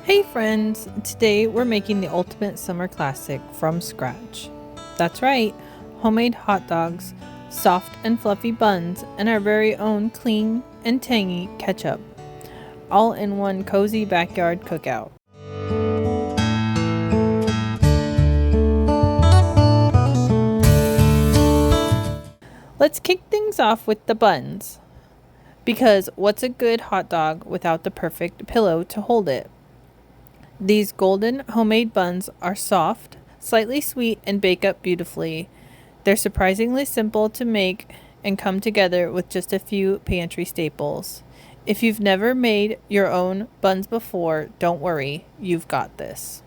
Hey friends, today we're making the ultimate summer classic from scratch. That's right, homemade hot dogs, soft and fluffy buns, and our very own clean and tangy ketchup, all in one cozy backyard cookout. Let's kick things off with the buns, because what's a good hot dog without the perfect pillow to hold it? These golden homemade buns are soft, slightly sweet, and bake up beautifully. They're surprisingly simple to make and come together with just a few pantry staples. If you've never made your own buns before, don't worry, you've got this.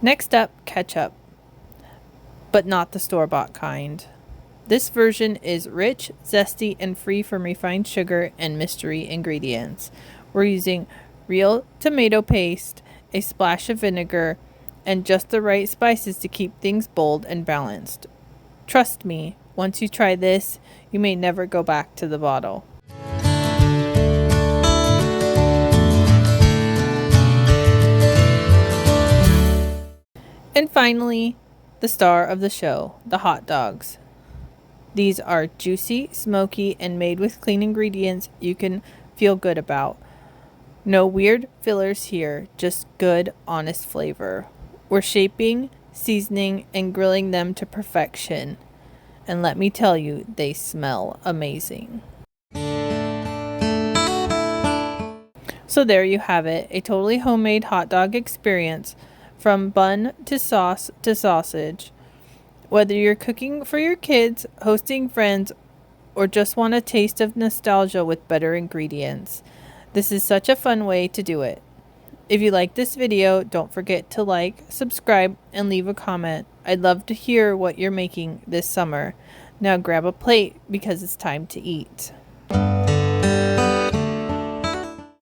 Next up, ketchup, but not the store-bought kind. This version is rich, zesty, and free from refined sugar and mystery ingredients. We're using real tomato paste, a splash of vinegar, and just the right spices to keep things bold and balanced. Trust me, once you try this, you may never go back to the bottle. And finally, the star of the show, the hot dogs. These are juicy, smoky, and made with clean ingredients you can feel good about. No weird fillers here, just good, honest flavor. We're shaping, seasoning, and grilling them to perfection. And let me tell you, they smell amazing. So there you have it, a totally homemade hot dog experience. From bun to sauce to sausage. Whether you're cooking for your kids, hosting friends, or just want a taste of nostalgia with better ingredients, this is such a fun way to do it. If you like this video, don't forget to like, subscribe, and leave a comment. I'd love to hear what you're making this summer. Now grab a plate because it's time to eat.